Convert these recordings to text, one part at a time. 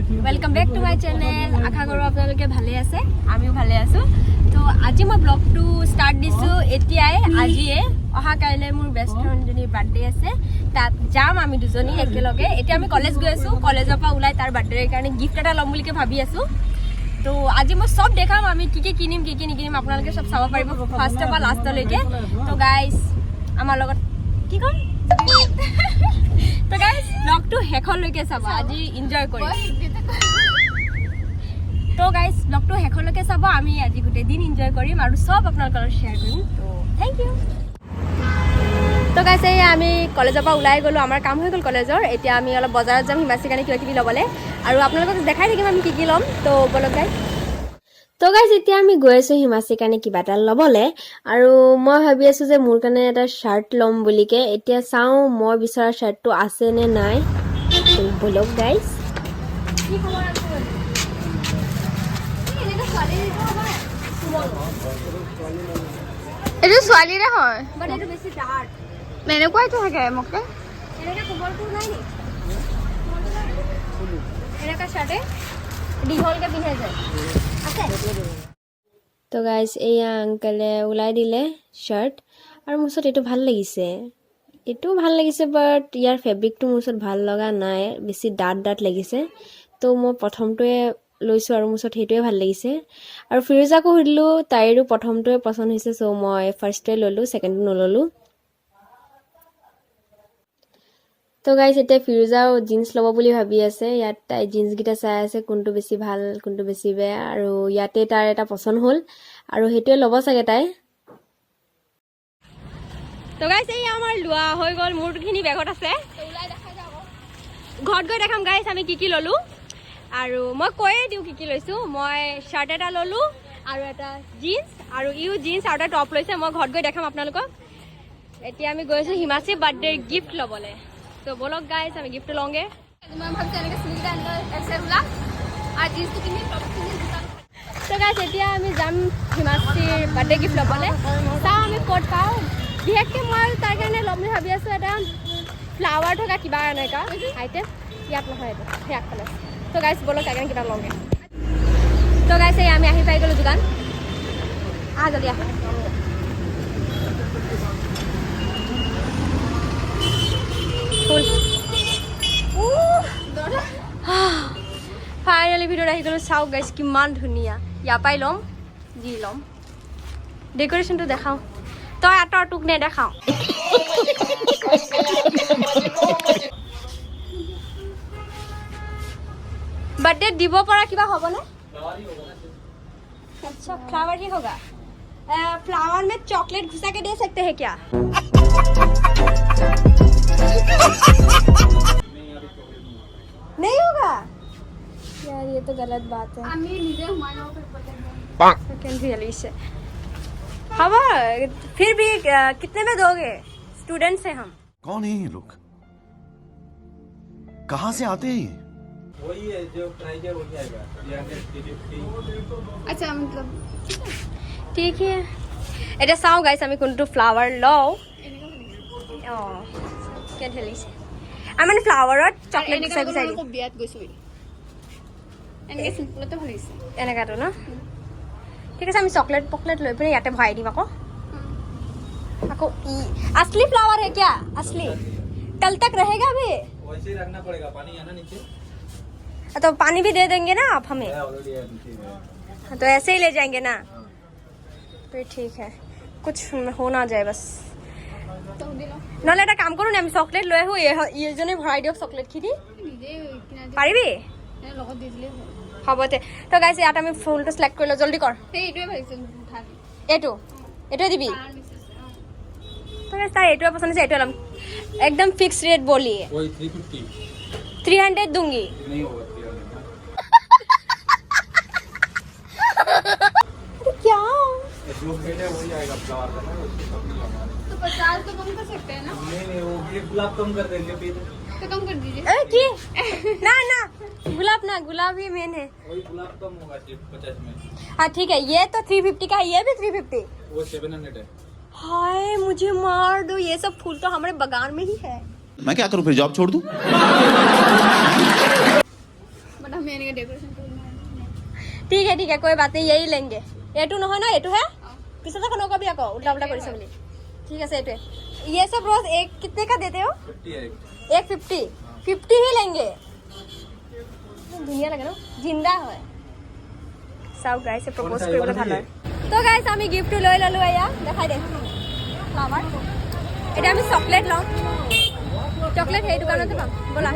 Welcome back to my channel आशा करूँ आपलोके भाले आछे आमिও भाले आছো तो আজি मैं ब्लॉग टू स्टार्ट दिसो एतियाय आजिए अहा काइले मोर बेस्ट फ्रेंड जनी बर्थडे आछे तात जाम आमी दुजनी एकेलगे एति आमी कॉलेज गय आछो कॉलेजर पा उलाय तार बर्थडे कारणे गिफ्ट एटा लम बुलिके भाबी आछो तो आज मैं सब देखाम आमी की किनिम की निकिनिम आपनालोके सब चाब पारिब फार्स्ट पा लास्ट लैके तो गाइस आमार लगत की कम तो गाइस ब्लॉग टू हेखर लैके चाब आज एन्जॉय करिम तो गाइस ब्लॉग टू हेखर लैके चाब आमी आज गुटे दिन एन्जॉय करिम आरो सब आपनालोকৰ शेयर करिम तो थैंक यू तो गाइस এই আমি কলেজৰ পৰা ওলাই গলো আমাৰ কাম হৈ গল কলেজৰ এতিয়া আমি অলপ বজাৰত যাম হিমাচি কাৰণে কিবা কিবি লবলে আৰু আপোনালোকক দেখাই থাকিম আমি কি লম তো বলক গাইস तो गाइस এতিয়া আমি গৈ আছো হিমাচি কাৰণে কিবা এটা লবলে আৰু মই ভাবি আছো যে মোৰ কাৰণে এটা শাৰ্ট লম বুলিকে এতিয়া চাও মই বিচৰা শাৰ্টটো আছে নে নাই তো বলক গাইস কি খবৰ আছে এটা ছোৱালী ৰে হয় বাট এটা বেছি ডাৰ্ক মেনে কোৱাইটো থাকে মকে এনেকা খবৰটো নাই নি এনেকা শাৰ্টে দীঘলকে পিন্ধে যায় तो गाइस एया अंकले उलाई दिले शर्ट और मुसत एटो ভাল লাগিছে বাট ইয়াৰ ফেব্ৰিকটো মুসত ভাল লগা নাই বেছি ডাট লাগিছে তো মই প্ৰথমটোৱে লৈছো আৰু মুসত হেটোৱে ভাল লাগিছে আৰু ফিৰোজাকো হইলো তাইৰো প্ৰথমটোৱে পছন্দ হৈছে সো মই ফাৰ্ষ্টটোৱে ললো সেকেন্ডটো নললো तो गाइस एते फिरोजाও जीन्स লব বুলি ভাবি আছে ইয়াত তাই जीन्स গিটা চাই আছে কোনটো বেছি ভাল কোনটো বেছি বেয়া আৰু ইয়াতে তাৰ এটা পছন্দ হল আৰু হেটোৱে লব চাগে তাই তো গাইস এই আমাৰ লুয়া হৈ গল মুৰখিনি বেগত আছে তো উলাই দেখা যাও ঘৰত গৈ দেখাম গাইস আমি কি ললো আৰু মই কৈয়ে দিও কি লৈছো মই শাৰ্ট এটা ললো আৰু এটা जीन्स আৰু ইউ जीन्स আৰু এটা টপ লৈছে মই ঘৰত গৈ দেখাম আপোনালোকক এতিয়া আমি গৈছো হিমাচি বাৰ্থডে গিফট লবলে तो बोलो गाइस हमें गिफ्ट लोगे मैं भाबते এনেকে সুবিধা আনলো এক্সেল উলা আর জিন্স তো কিনি টপ কিনি তো गाइस এতিয়া আমি যাম হিমাচিৰ বাৰ্থডে গিফট লবলে তা আমি কোড পাও বিহেকে মই তাৰ কাৰণে লম ভাবি আছো এটা ফ্লাৱাৰ থকা কিবা এনেকা আইটেম ইয়াত নহয় এটা ইয়াত ফলে তো गाइस बोलो তাৰ কাৰণে কিবা লগে তো गाइस এই আমি আহি পাই গলো দোকান জলদি আহ फाइनली भिडिओ आहि गलो साउ गाइस किमान धुनिया या पाइ लम जी लम डेकोरेशन तो देखाओ तो आटर टुक ने देखाओ बर्थडे दिबो परा किबा होबो ना अच्छा फ्लावर ही होगा फ्लावर में चॉकलेट घुसा के दे सकते हैं क्या नहीं होगा यार ये तो गलत बात है हवा फिर भी कितने में दोगे स्टूडेंट्स हैं हम कौन है ये लोग कहाँ से आते हैं वही है जो प्राइजर हो जाएगा अच्छा मतलब ठीक है এটা চাও গাইস আমি কোনটো ফ্লাৱাৰ লও কেন হেলিছে আমি ফ্লাৱাৰত চকলেট দিছা কি চাই বিয়াত গৈছো এনেকে সিম্পলতে ভালিছে এনেকাটো না ঠিক আছে আমি চকলেট পকলেট লৈ পিনে ইয়াতে ভৰাই দিম আকৌ असली फ्लावर है क्या असली कल तक रहेगा अभी वैसे ही रखना पड़ेगा पानी है ना नीचे तो पानी भी दे देंगे ना आप हमें तो ऐसे ही ले जाएंगे ना फिर ठीक है कुछ हो ना जाए बस নহলে এটা কাম কৰো না আমি চকলেট লৈ আহো এইজনে ভৰাই দিওক চকলেট খিনি পাৰিবি লগত দি দিলে হবতে তো গাইস ইয়াত আমি ফুলটো সিলেক্ট কৰিলো জলদি কৰ এইটোৱে ভাবিছো এইটো দিবি তো গাইস তাই এইটোৱে পছন্দ আছে এইটো লম एकदम फिक्स रेट बोलिए वही 350 300 दूंगी नहीं होगा 300 क्या जो बेटे वही आएगा फ्लावर का ना तो 50 तो कम कर सकते हैं ना नहीं वो ये गुलाब कम कर देंगे फिर तो कम कर दीजिए की ना गुलाब ही मेन है वही गुलाब कम होगा सिर्फ 50 में हाँ ठीक है ये तो 350 का ये भी 350 वो 700 है हाय मुझे मार दो ये सब फूल तो हमारे बागान में ही है मैं क्या करूं फिर जॉब छोड़ दूं बड़ा मेन এনেকৈ ডেকৰেশ্যন কৰিব নোৱাৰে। ठीक है कोई बात नहीं यही लेंगे एटू নহয় ना एटू है पिछले को नकबी আকৌ उल्टा उल्टा কৰিছে বুলি ठीक है एटू ये सब रोज एक कितने का देते हो 150 50 ही लेंगे ধুনীয়া লাগে ন জিন্দা হয় চাও গাইস প্ৰপোজ কৰিবলৈ ভাল হয় তো গাইস আমি গিফট লৈ ললো এয়া দেখাই দে ফ্লাৱাৰ এটা আমি চকলেট লম চকলেট সেই দোকানতে পাম বলা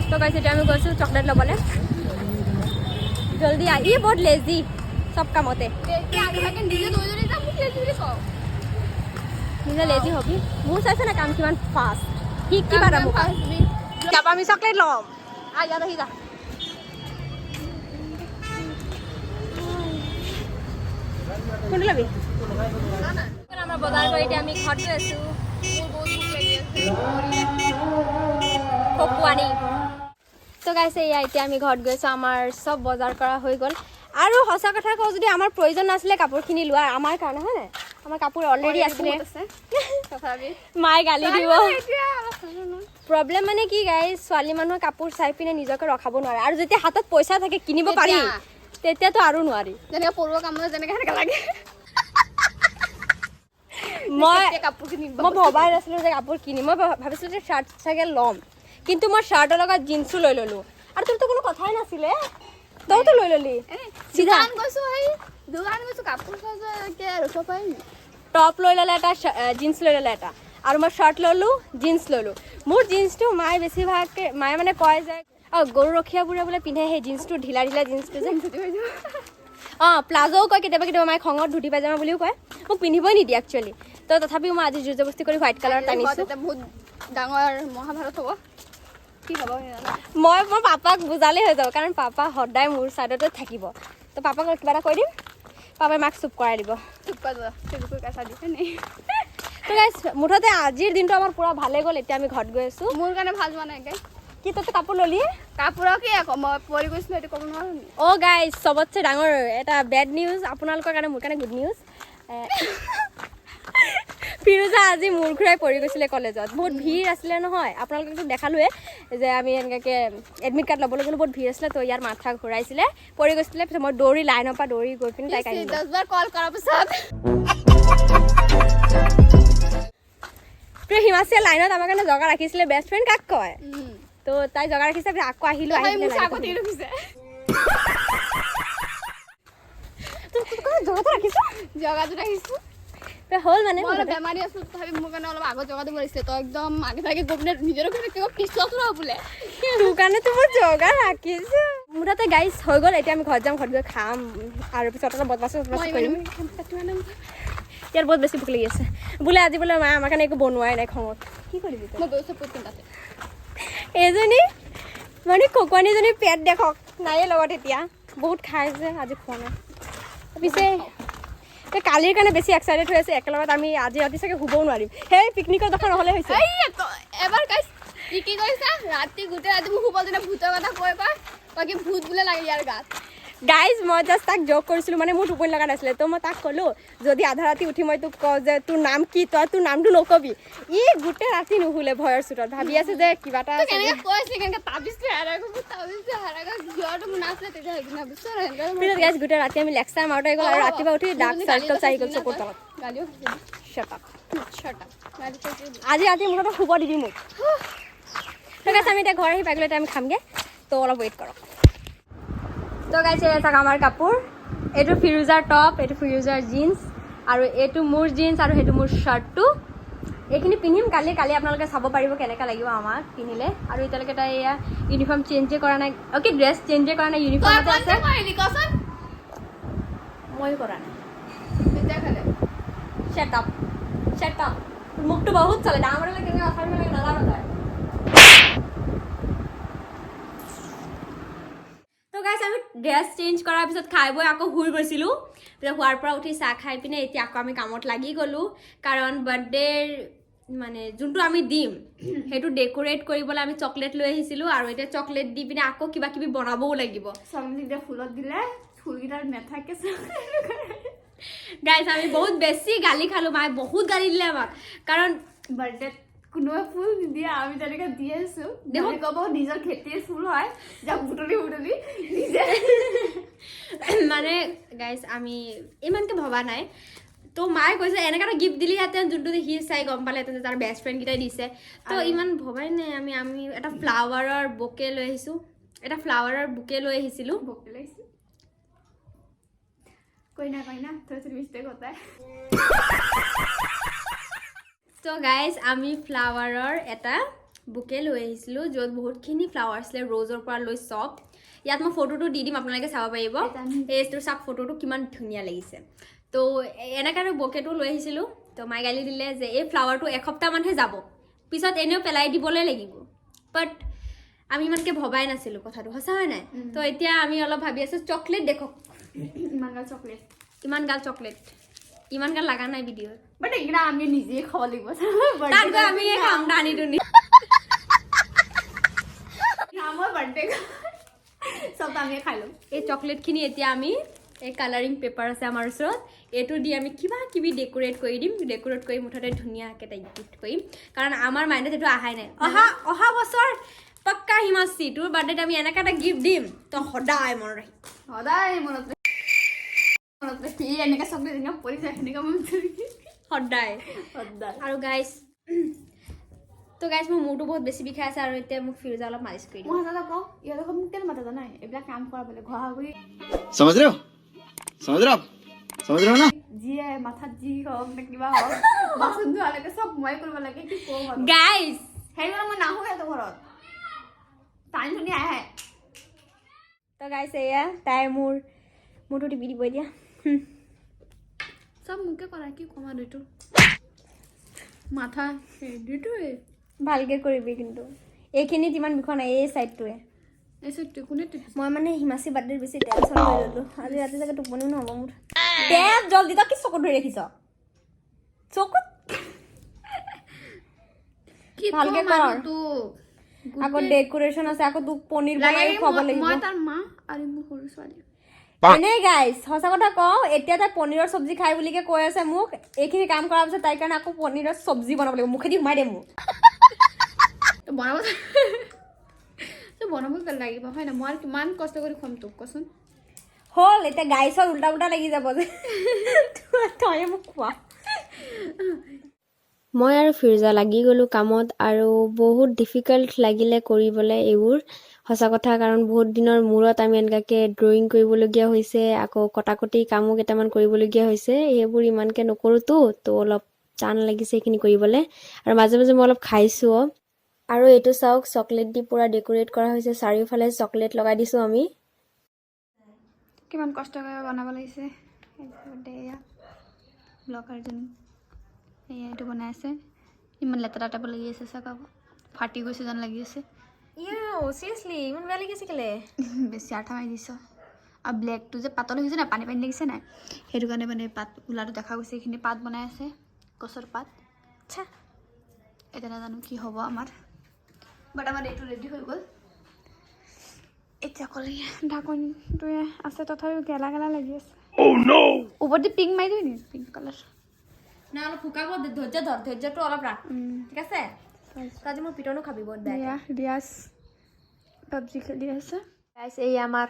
तो गाइस এটা আমি গৈছো চকলেট লবলে जल्दी आ ये बहुत लेजी सब काम होते নিজে লেজি হবি মোৰ চাইছে না কাম কিমান ফাষ্ট ঠিক কি বাৰা মোক যাব আমি চকলেট লম আ যা ৰহি যা কোন লবি আমৰা বজাৰ কৰি এতিয়া আমি ঘৰত গৈ আছো খকুৱানি তো গাইছে এয়া এতিয়া আমি ঘৰত গৈছো আমাৰ সব বজাৰ কৰা হৈ গ'ল আৰু সঁচা কথা কওঁ যদি আমাৰ প্ৰয়োজন নাছিলে কাপোৰখিনি লোৱাৰ আমাৰ কাৰণে হয় নাই আমাৰ কাপোৰ অলৰেডি আছিলে মায়ে গালি দিব প্ৰব্লেম মানে কি গাইছ ছোৱালী মানুহৰ কাপোৰ চাই পিনে নিজকে ৰখাব নোৱাৰে আৰু যেতিয়া হাতত পইচা থাকে কিনিব পাৰি তেতিয়াতো আৰু নোৱাৰি যেনেকৈ পৰুৱা কামত যেনেকৈ সেনেকৈ লাগে মই ভবাই নাছিলো যে কাপোৰ কিনিম মই ভাবিছিলো যে শ্বাৰ্ট চাগে ল'ম কিন্তু মই শ্বাৰ্টৰ লগত জিন্সো লৈ ল'লো আৰু তোৰতো কোনো কথাই নাছিলে তইতো লৈ ল'লি চিধা গৈছো ভাই দোকান গৈছো কাপোৰ চাই ৰখিব পাৰিম টপ লৈ ল'লে এটা জিন্স লৈ ল'লে এটা আৰু মই শ্বাৰ্ট ল'লোঁ জিন্স ল'লোঁ মোৰ জিন্সটো মায়ে বেছিভাগকৈ মায়ে মানে কয় যে গৰু ৰখীয়াবোৰে বোলে পিন্ধে সেই জিন্সটো ঢিলা ঢিলা জিন্সটো যে অঁ প্লাজোও কয় কেতিয়াবা কেতিয়াবা মায়ে খঙত ধুতি পাইজামা বুলিও কয় মোক পিন্ধিবই নিদিয়ে একচুৱেলি তো তথাপিও মই আজি জোৰ জবস্তি কৰি হোৱাইট কালাৰ টানিছোঁ বহুত ডাঙৰ মহাভাৰত হ'ব কি হ'ব মই পাপাক বুজালেই হৈ যাব কাৰণ পাপা সদায় মোৰ ছাইডতে থাকিব তো পাপাক কিবা এটা কৈ দিম পাপাই মাক চুপ কৰাই দিব চুপ কৰি কাছা দিছে নে তো গাইছ মুঠতে আজিৰ দিনটো আমাৰ পুৰা ভালে গ'ল এতিয়া আমি ঘৰত গৈ আছোঁ মোৰ কাৰণে ভাল যোৱা নাই গাই কি তইতো কাপোৰ ল'লিয়ে কাপোৰৰ কি আকৌ মই পৰি গৈছিলোঁ এইটো ক'ব নোৱাৰোঁ অ' গাইছ চবতছে ডাঙৰ এটা বেড নিউজ আপোনালোকৰ কাৰণে মোৰ কাৰণে গুড নিউজ ফিৰোজা আজি মূৰ ঘূৰাই পৰি গৈছিলে কলেজত বহুত ভিৰ আছিলে নহয় আপোনালোককতো দেখালোৱে যে আমি এনেকৈ এডমিট কাৰ্ড ল'বলৈ গ'লোঁ বহুত ভিৰ আছিলে তো ইয়াৰ মাথা ঘূৰাইছিলে পৰি গৈছিলে পিছত মই দৌৰি লাইনৰ পৰা দৌৰি গৈ পিনে তাইক আনিলোঁ 10 বাৰ কল কৰাৰ পিছত তো হিমাচিয়ে লাইনত আমাৰ কাৰণে জগা ৰাখিছিলে বেষ্ট ফ্ৰেণ্ড কাক কয় তো তাই জগা ৰাখিছে আকৌ আহিলোঁ আহি জগাটো ৰাখিছোঁ হ'ল মানে মই বেমাৰী আছোঁ তথাপি মোৰ কাৰণে অলপ আগত জগা দিব লাগিছিলে তই একদম আগে ভাগে গৈ পিনে নিজৰ কিবা পিছত ৰহ বোলে তোৰ কাৰণেতো মই জগা ৰাখিছোঁ মোৰ তাতে গাইছ হৈ গ'ল এতিয়া আমি ঘৰত যাম ঘৰত গৈ খাম আৰু পিছত অলপ বদমাছ কৰিম ইয়াৰ বহুত বেছি ভোক লাগি আছে বোলে আজি বোলে মায়ে আমাৰ কাৰণে একো বনোৱাই নাই খঙত কি কৰিবি মই গৈছোঁ পুতকিন তাতে এজনী মানে খকুৱানীজনী পেট দেখক নায়ে লগত এতিয়া বহুত খাইছে আজি খোৱা নাই পিছে কালিৰ কাৰণে বেছি এক্সাইটেড হৈ আছে একেলগত আমি আজি ৰাতি চাগে শুবও নোৱাৰিম সেই পিকনিকৰ কথা নহ'লে হৈছে এবাৰ গাইছ কি কৰিছা ৰাতি গোটেই ৰাতি মোক শুব দিনে ভূতৰ কথা কৈ বাকী ভূত বোলে লাগে ইয়াৰ গাত গাইজ মই জাষ্ট তাক জক কৰিছিলোঁ মানে মোৰ টোপনি লগা নাছিলে তো মই তাক ক'লোঁ যদি আধা ৰাতি উঠি মই তোক কওঁ যে তোৰ নাম কি তই তোৰ নামটো নকবি ই গোটেই ৰাতি নুশুলে ভয়ৰ চোতত ভাবি আছে যে কিবা এটা পিছত গাইজ গোটেই ৰাতি আমি লেকচাৰ মাৰোঁতে গ'ল আৰু ৰাতিপুৱা উঠি ডাৰ্ক চাৰ্কলছ আহি গ'ল চকুৰ তলত আজি ৰাতি মুঠতে শুব দিবি মোক ঠিক আছে আমি এতিয়া ঘৰ আহি পাই গ'লে আমি খামগৈ তো অলপ ৱেইট কৰক তো গাইছে চাওক আমাৰ কাপোৰ এইটো ফিৰোজাৰ টপ এইটো ফিৰোজাৰ জিন্স আৰু এইটো মোৰ জিন্স আৰু সেইটো মোৰ শ্বাৰ্টটো এইখিনি পিন্ধিম কালি আপোনালোকে চাব পাৰিব কেনেকুৱা লাগিব আমাক পিন্ধিলে আৰু এতিয়ালৈকে তাই এয়া ইউনিফৰ্ম চেঞ্জে কৰা নাই অ'কে ড্ৰেছ চেঞ্জে কৰা নাই ইউনিফৰ্মতে আছে ময়ো কৰা নাই শ্বাট আপ মুখটো বহুত চলে ডাঙৰ কেনেকৈ অসাৰিব লাগে নাজানো তই তো গাইছ আমি ড্ৰেছ চেঞ্জ কৰাৰ পিছত খাই বৈ আকৌ শুই গৈছিলোঁ পিছত শুৱাৰ পৰা উঠি চাহ খাই পিনে এতিয়া আকৌ আমি কামত লাগি গ'লোঁ কাৰণ বাৰ্থডেৰ মানে যোনটো আমি দিম সেইটো ডেক'ৰেট কৰিবলৈ আমি চকলেট লৈ আহিছিলোঁ আৰু এতিয়া চকলেট দি পিনে আকৌ কিবা কিবি বনাবও লাগিব ফুলত দিলে ফুলকেইটাৰ নাথাকে গাইছ আমি বহুত বেছি গালি খালোঁ মায়ে বহুত গালি দিলে আমাক কাৰণ বাৰ্থডেত কোনোৱে ফুল নিদিয়ে আমি তেনেকৈ দি আছোঁ দেখোন ক'ব নিজৰ খেতিৰ ফুল হয় যাক বুটলি বুটলি নিজে মানে গাইজ আমি ইমানকৈ ভবা নাই তো মায়ে কৈছে এনেকৈ এটা গিফ্ট দিলিহেঁতেন যোনটো সি চাই গম পালেহেঁতেন যে তাৰ বেষ্ট ফ্ৰেণ্ডকেইটাই দিছে তো ইমান ভবাই নাই আমি এটা ফ্লাৱাৰৰ বুকে লৈ আহিছোঁ এটা ফ্লাৱাৰৰ বুকে লৈ আহিছিলোঁ বকি লাগিছোঁ কইনা থোড়া মিষ্টেক হতা তো গাইজ আমি ফ্লাৱাৰৰ এটা বুকে লৈ আহিছিলোঁ য'ত বহুতখিনি ফ্লাৱাৰ আছিলে ৰ'জৰ পৰা লৈ চব ইয়াত মই ফটোটো দি দিম আপোনালোকে চাব পাৰিব এইটো চাওক ফটোটো কিমান ধুনীয়া লাগিছে তো এনেকৈ আৰু বুকেটো লৈ আহিছিলোঁ তো মায়ে গালি দিলে যে এই ফ্লাৱাৰটো এসপ্তাহমানহে যাব পিছত এনেও পেলাই দিবলৈ লাগিব বাট আমি ইমানকৈ ভবাই নাছিলোঁ কথাটো সঁচা হয় নাই তো এতিয়া আমি অলপ ভাবি আছোঁ চকলেট দেখক ইমান গাল চকলেট ইমান গাল লগা নাই ভিডিঅ'ত বাট এইকেইটা আমি নিজেই খাব লাগিব তাত গৈ আমি খাম দানি দুনি আমাৰ বাৰ্থডে চব আমি খাই ল'ম এই চকলেটখিনি এতিয়া আমি এই কালাৰিং পেপাৰ আছে আমাৰ ওচৰত এইটো দি আমি কিবা কিবি ডেক'ৰেট কৰি দিম ডেক'ৰেট কৰি মুঠতে ধুনীয়াকৈ তাইক গিফ্ট কৰিম কাৰণ আমাৰ মাইণ্ডত সেইটো অহাই নাই অহা বছৰ পাক্কা হিমাশ্ৰী তোৰ বাৰ্থডেত আমি এনেকৈ এটা গিফ্ট দিম তই সদায় মনত ৰাখিম সদায় মনত ৰাখি এনেকৈ চকলেট এনেকৈ পৰি যায় সেনেকৈ মনত ৰাখি সদায় আৰু গাইজ তো গাইজ মোৰ মূৰটো বহুত বেছি বিষাই আছে আৰু এতিয়া মোক ফিৰোজা অলপ মালিচ কৰি দিম মই হাজাৰটা কওঁ ইহঁতক মোক কেলে মাতা জানাই এইবিলাক কাম কৰা বোলে ঘৰ কৰি समझ रहे हो आप समझ रहे हो ना যিয়ে মাথাত যি হওক নে কিবা হওক বাচন ধোৱালৈকে চব মই কৰিব লাগে কি কওঁ আৰু গাইজ সেইকাৰণে মই নাহোঁ সিহঁতৰ ঘৰত টাইম ধুনীয়া আহে তো গাইজ এয়া তাই মোৰটো টিপি দিব এতিয়া চব মোকে কৰা কি ক'ম আৰু এইটো মাথা সেইটোৱে ভালকৈ কৰিবি কিন্তু এইখিনিত ইমান বিষয় নাই এই ছাইডটোৱে এই চৈটো কোনে মই মানে হিমাশ্ৰী বাৰ্থডেত বেছি টেনশ্যন লৈ ল'লোঁ আজি ৰাতি চাগে টোপনিও নহ'ব মোৰ টেপ জলদি তই কি চকুত ধৰি ৰাখিছ চকুত কি ভালকে ক'ম আৰু কৰ। তোক আকৌ ডেক'ৰেশ্যন আছে আকৌ তোক পনীৰ বনাই খুৱাব লাগিব মই তাৰ মা আৰু মোৰ সৰু ছোৱালী এনেই গাইজ সঁচা কথা কওঁ এতিয়া তাই পনীৰৰ চব্জি খাই বুলিকে কৈ আছে মোক এইখিনি কাম কৰাৰ পিছত তাইৰ কাৰণে আকৌ পনীৰৰ চব্জি বনাব লাগিব মুখেদি সোমাই দে মোক বনাব বনাব লাগিব হয় না মই আৰু কিমান কষ্ট কৰি খুৱাম তোক কচোন হ'ল এতিয়া গাইছৰ উল্টা উল্টা লাগি যাব যে তই মোক খোৱা মই আৰু ফিৰোজা লাগি গ'লোঁ কামত আৰু বহুত ডিফিকাল্ট লাগিলে কৰিবলৈ এইবোৰ সঁচা কথা কাৰণ বহুত দিনৰ মূৰত আমি এনেকুৱাকৈ ড্ৰয়িং কৰিবলগীয়া হৈছে আকৌ কটাকটি কামো কেইটামান কৰিবলগীয়া হৈছে সেইবোৰ ইমানকৈ নকৰোঁতো তো অলপ টান লাগিছে সেইখিনি কৰিবলৈ আৰু মাজে মাজে মই অলপ খাইছোঁ আৰু এইটো চাওক চকলেট দি পূৰা ডেক'ৰেট কৰা হৈছে চাৰিওফালে চকলেট লগাই দিছোঁ আমি কিমান কষ্ট কৰি বনাব লাগিছে এয়া ব্লগাৰজনী এয়া এইটো বনাই আছে ইমান লেতেৰা টাইপ লাগি আছে চাওক আকৌ ফাটি গৈছে যেন লাগি আছে চিৰিয়াছলি ইমান বেয়া লাগিছে কেলে বেছি আঠা মাৰি দিছ আৰু ব্লেকটো যে পাতল হৈ গৈছে নাই পানী পানী লাগিছে নাই সেইটো কাৰণে মানে পাত ওলাটো দেখা গৈছে এইখিনি পাত বনাই আছে গছৰ পাত আচ্ছা এতিয়া নাজানো কি হ'ব আমাৰ বাট আমাৰ এইটো ৰেডি হৈ গ'ল এতিয়া অকলে ঢাকনটোৱে আছে তথাপিও গেলা গেলা লাগি আছে ওপৰতে পিংক মাৰি দিবি নেকি পিংক কালাৰ না অলপ শুকাব ধৈৰ্যটো অলপ ৰাখ ঠিক আছে আজি মোৰ পিটনো খাবি বহুত বেয়া ৰিয়াজ পাবজি খেলি আছে গাইছ এই আমাৰ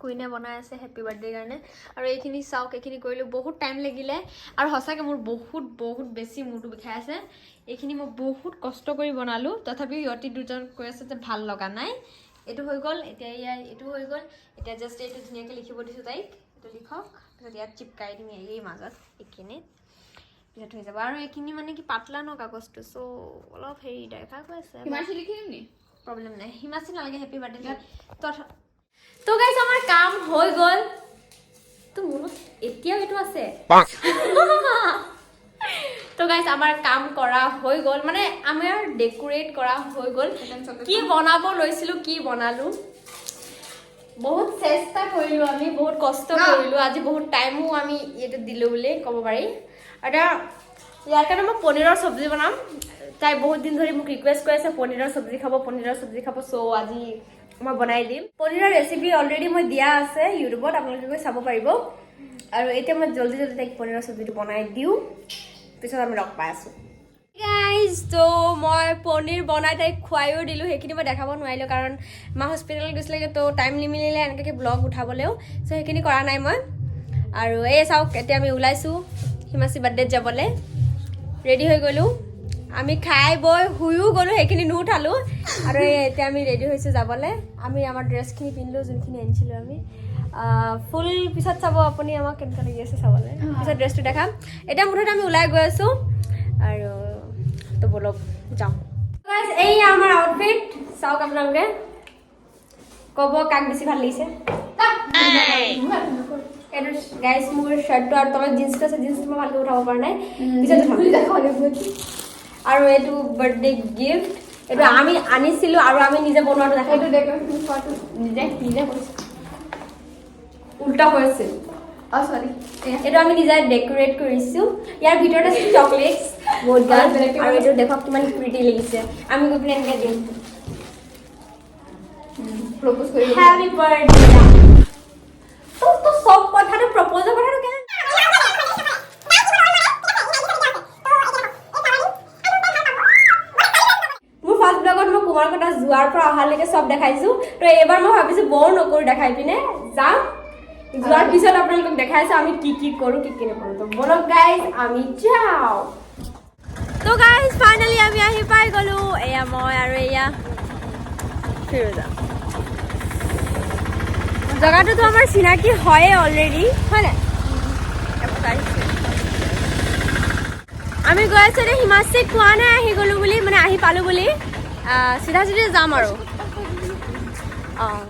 কুইনে বনাই আছে হেপী বাৰ্থডেৰ কাৰণে আৰু এইখিনি চাওক এইখিনি কৰিলোঁ বহুত টাইম লাগিলে আৰু সঁচাকৈ মোৰ বহুত বেছি মূৰটো বিষাই আছে এইখিনি মই বহুত কষ্ট কৰি বনালোঁ তথাপিও ইহঁতি দুজন কৈ আছে যে ভাল লগা নাই এইটো হৈ গ'ল এতিয়া এইটো হৈ গ'ল এতিয়া জাষ্ট এইটো ধুনীয়াকৈ লিখিব দিছোঁ তাইক এইটো লিখক পিছত ইয়াত চিপকাই দিম এই মাজত এইখিনিত পিছত হৈ যাব আৰু এইখিনি মানে কি পাতলা ন কাগজটো চ' অলপ হেৰি দেখা গৈ আছে প্ৰব্লেম নাই হিমাশ্ৰী নালাগে হেপী বাৰ্থডে তো গাইছ আমাৰ কাম হৈ গ'ল তো মনত এতিয়াও এইটো আছে তো গাইছ আমাৰ কাম কৰা হৈ গ'ল মানে আমাৰ ডেক'ৰেট কৰা হৈ গ'ল কি বনাব লৈছিলোঁ কি বনালোঁ বহুত চেষ্টা কৰিলোঁ আমি বহুত কষ্ট কৰিলোঁ আজি বহুত টাইমো আমি এইটো দিলোঁ বুলি ক'ব পাৰি এতিয়া ইয়াৰ কাৰণে মই পনীৰৰ চব্জি বনাম তাই বহুত দিন ধৰি মোক ৰিকুৱেষ্ট কৰি আছে পনীৰৰ চব্জি খাব চ' আজি মই বনাই দিম পনীৰৰ ৰেচিপি অলৰেডি মই দিয়া আছে ইউটিউবত আপোনালোকে গৈ চাব পাৰিব আৰু এতিয়া মই জল্দি তাইক পনীৰৰ চব্জিটো বনাই দিওঁ পিছত আমি লগ পাই আছোঁ গাইজ তো মই পনীৰ বনাই তাইক খুৱাইও দিলোঁ, সেইখিনি মই দেখাব নোৱাৰিলোঁ কাৰণ মা হস্পিটেলত গৈছিলে, তো টাইম নিমিলিলে এনেকৈ ব্লগ উঠাবলৈও, চ' সেইখিনি কৰা নাই মই। আৰু এই চাওক এতিয়া আমি ওলাইছোঁ হিমাচী বাৰ্থডেত যাবলৈ, ৰেডি হৈ গ'লোঁ, আমি খাই বৈ শুইও গ'লোঁ, সেইখিনি নুঠালোঁ। আৰু এতিয়া আমি ৰেডি হৈছোঁ যাবলৈ। আমি আমাৰ ড্ৰেছখিনি পিন্ধিলোঁ, যোনখিনি আনিছিলোঁ আমি। ফুল পিছত চাব আপুনি আমাক কেনেকুৱা লাগি আছে চাবলৈ, পিছত ড্ৰেছটো দেখাম। এতিয়া মুঠতে আমি ওলাই গৈ আছোঁ আৰু তো বলক যাওঁ। এই আমাৰ আউটফিট চাওক, আপোনালোকে ক'ব কাক বেছি ভাল লাগিছে। এইটো গাইজ মোৰ শ্বাৰ্টটো আৰু তলত জিন্সটো আছে, জিন্সটো মই ভালকৈ উঠাব পৰা নাই, পিছত আৰু এইটো বাৰ্থডে গিফ্ট, এইটো আমি আনিছিলোঁ আৰু আমি নিজে বনোৱাটো দেখা, এইটো ডেক'ৰেশ্যন কৰাটো নিজে কৰিছোঁ, উল্টা হৈছিল। চৰি, এইটো আমি নিজে ডেক'ৰেট কৰিছোঁ। ইয়াৰ ভিতৰত আছে চকলেটছ বহুত গাল, আৰু এইটো দেখক কিমান প্ৰিটি লাগিছে। আমি গৈ পিনে এনেকৈ দিম, প্ৰপ'জ কৰি হেপী বাৰ্থডে। তো চব কথাটো প্ৰপ'জৰ কথাটো কেনে কুমাৰ কটা যোৱাৰ পৰা অহালৈকে চব দেখাইছোঁ, তো এইবাৰ মই ভাবিছোঁ বৰ নকৰোঁ, দেখাই পিনে যাম। যোৱাৰ পিছত আপোনালোকক দেখাইছোঁ আমি কি কি কৰোঁ কি কি নকৰোঁ। তো বলক গাইজ আমি যাওঁ। তো গাইজ ফাইনেলি আমি আহি পাই গ'লোঁ। এয়া মই আৰু এয়া ফিৰোজা। জেগাটোতো আমাৰ চিনাকি হয়ে অলৰেডি, হয় নাই? আমি গৈ আছোঁ এতিয়া হিমাচীত, কোৱা নাই আহি গ'লোঁ বুলি, মানে আহি পালোঁ বুলি। চিধা চিধি যাম আৰু। অঁ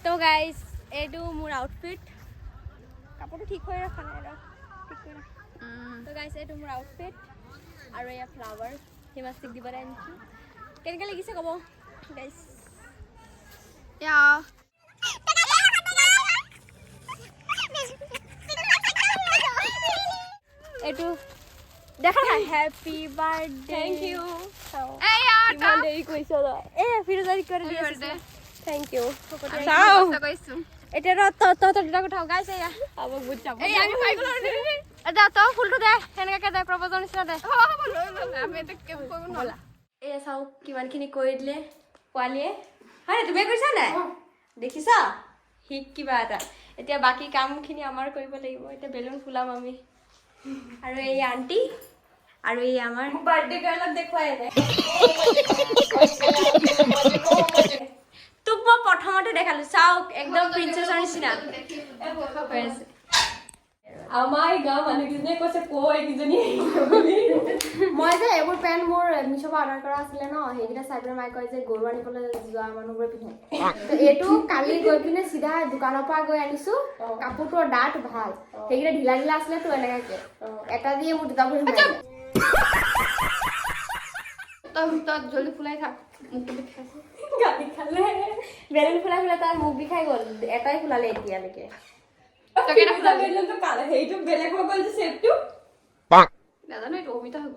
তো গাইজ এইটো মোৰ আউটফিট, কাপোৰটো ঠিক হৈ ৰখা নাই ৰ, ঠিক কৰি ৰাখ। তো গাইজ এইটো মোৰ আউটফিট আৰু এয়া ফ্লাৱাৰ হিমাচীক দিবলৈ আনিছোঁ। কেনেকৈ লাগিছে ক'ব গাইজ। এইটো দেখা নাই, হেপী বাৰ্থডে। Thank U. ইমান দেৰি কৰিছ তই। Firoza thank U. এতিয়া তহঁতৰ দুটা কথা গাইছ, এয়া বুজ যাব। এতিয়া তই ফুলটো দে, সেনেকৈ দে, প্ৰপ'জৰ নিচিনা দে। এয়া চাওক কিমানখিনি কৰি দিলে পোৱালীয়ে, হয় তুমিয়ে কৰিছা নাই? দেখিছা শিক কিবা এটা। এতিয়া বাকী কামখিনি আমাৰ কৰিব লাগিব। এতিয়া বেলুন ফুলাম আমি, আৰু এই আণ্টি আৰু এই আমাৰ বাৰ্থডে গাৰ্লক দেখুৱাই নাই। তোক মই প্ৰথমতে দেখালো, চাওক একদম প্ৰিন্সেছৰ নিচিনা হৈ আছে। আমাৰ গাঁৱৰ মানুহকেইজনীয়ে কৈছে এইকেইজনী মই যে এইবোৰ পেণ্ট মোৰ মিছ'ৰ পৰা অৰ্ডাৰ কৰা আছিলে ন, সেইকেইটা চাই পেলাই মায়ে কয় যে গৰু আনিবলৈ যোৱা মানুহবোৰে পিন্ধে। তো এইটো কালি গৈ পিনে চিধা দোকানৰ পৰা গৈ আনিছো, কাপোৰটোৰ ডাঠ ভাল, সেইকেইটা ঢিলা ঢিলা আছিলে তো এনেকাকে এটা দিয়ে মোৰ দুটা ভৰি তই জলদি ফুলাই থাক, মুখটো বিষাইছে। গালি খালে বেলুন ফুলাই ফুলাই তাৰ মুখ বিষাই গ'ল, এটাই ফুলালে এতিয়ালৈকে। সেইটো বেলেগ হৈ গ'ল যে চেপটো নাজানো, এইটো অমিতা হ'ব।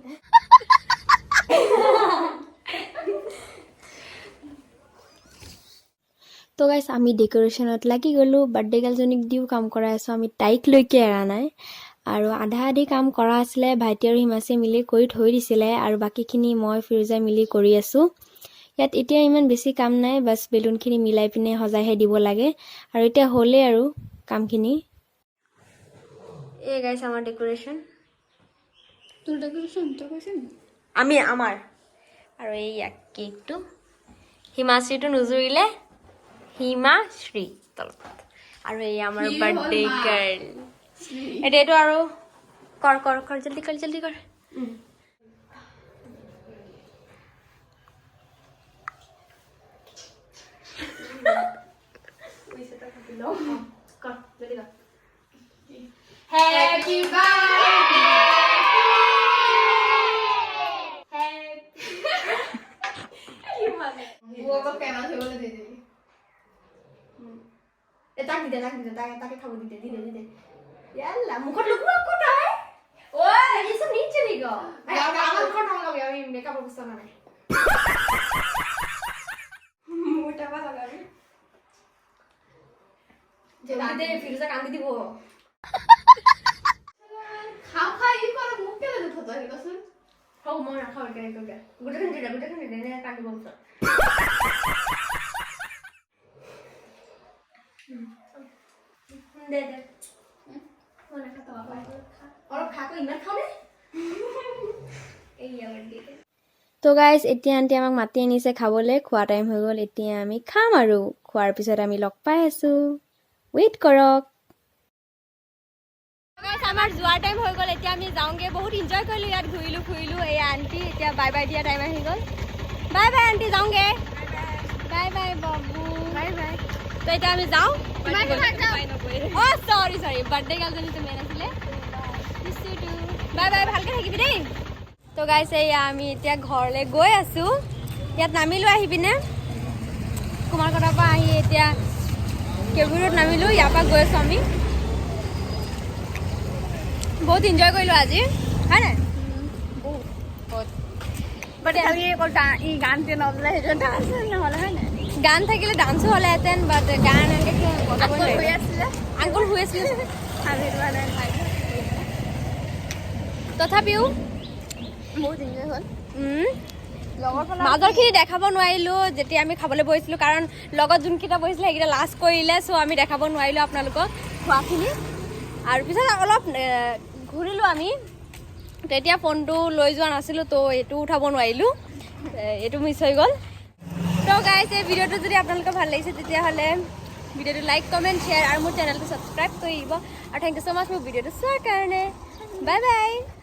তো গাইছ আমি ডেক'ৰেশ্যনত লাগি গ'লোঁ, বাৰ্থডে গাৰ্লজনীক দিও কাম কৰাই আছোঁ, আমি তাইক লৈকে এৰা নাই। আৰু আধা আধি কাম কৰা আছিলে, ভাইটি আৰু হিমাচীয়ে মিলি কৰি থৈ দিছিলে, আৰু বাকীখিনি মই ফিৰোজাই মিলি কৰি আছোঁ। ইয়াত এতিয়া ইমান বেছি কাম নাই, বাছ বেলুনখিনি মিলাই পিনে সজাইহে দিব লাগে, আৰু এতিয়া হ'লেই আৰু কামখিনি। এই গাইছ আমাৰ ডেক'ৰেশ্যন, তোৰ ডেক'ৰেশ্যন তই কৈছে আমি আমাৰ। আৰু এইয়া কেকটো হিমাশ্ৰীটো নুজুৰিলে, হিমাশ্ৰী তলত, আৰু এই আমাৰ বাৰ্থডে গাৰ্ল। এতিয়া এইটো আৰু কৰ কৰ কৰ জলদি কৰ জলদি কৰ। Happy তাকে খাব দিতে দিদে দিদে ইয়াল্লা মুখত লগোৱা কোটাই ওই এসব নিচে দিগো আমার মুখত লাগাবি, আমি মেকআপ অবস্থা না নাই মুখটা বা লাগাবি জলদি দে, ফিরোজা কান্দি দিব। খাও খাই ই করে মুখ কেন ধুতো হইতাছ খাওঁ মই নাখাওঁ এতিয়া এইটোকে গোটেইখিনি দিলে কাটিব পিছত দে মই নাখাওঁ অলপ খাকৈ ইমান খাওঁ নে তো গাইজ এতিয়া আণ্টি আমাক মাতি আনিছে খাবলৈ খোৱা টাইম হৈ গ'ল এতিয়া আমি খাম আৰু খোৱাৰ পিছত আমি লগ পাই আছোঁ ৱেইট কৰক আমাৰ যোৱাৰ টাইম হৈ গ'ল এতিয়া আমি যাওঁগৈ বহুত এনজয় কৰিলোঁ ইয়াত ঘূৰিলোঁ ফুৰিলোঁ এই আণ্টি এতিয়া বাই বাই দিয়া টাইম আহি গ'ল বাই বাই আণ্টি যাওঁগৈ বাই বাই বাবু বাই বাই তো এতিয়া আমি যাওঁ অঁ চৰি বাৰ্থডে গাৰ্লজনীটো মেইন আছিলে বাই বাই ভালকৈ থাকিবি দেই তো গাইছ এয়া আমি এতিয়া ঘৰলৈ গৈ আছোঁ ইয়াত নামিলোঁ আহি পিনে কুমাৰকটাৰ পৰা আহি এতিয়া কেবুলত নামিলোঁ ইয়াৰ পৰা গৈ আছোঁ আমি বহুত এনজয় কৰিলোঁ আজি হয় নাই গান থাকিলে ডান্সো হ'লেহেঁতেন বাট গান এনেকৈ আংকুল শুই আছিলে তথাপিও বহুত এনজয় হ'ল মাজৰখিনি দেখাব নোৱাৰিলোঁ যেতিয়া আমি খাবলৈ বহিছিলোঁ কাৰণ লগত যোনকেইটা বহিছিলে সেইকেইটা লাষ্ট কৰিলে চ' আমি দেখাব নোৱাৰিলোঁ আপোনালোকক খোৱাখিনি আৰু পিছত অলপ ঘূৰিলোঁ আমি তেতিয়া ফোনটো লৈ যোৱা নাছিলোঁ তো এইটো উঠাব নোৱাৰিলোঁ এইটো মিছ হৈ গ'ল তো গাইজ এই ভিডিঅ'টো যদি আপোনালোকৰ ভাল লাগিছে তেতিয়াহ'লে ভিডিঅ'টো লাইক কমেণ্ট শ্বেয়াৰ আৰু মোৰ চেনেলটো ছাবস্ক্ৰাইব কৰি দিব আৰু থেংক ইউ ছ' মাছ মোৰ ভিডিঅ'টো চোৱাৰ কাৰণে বাই বাই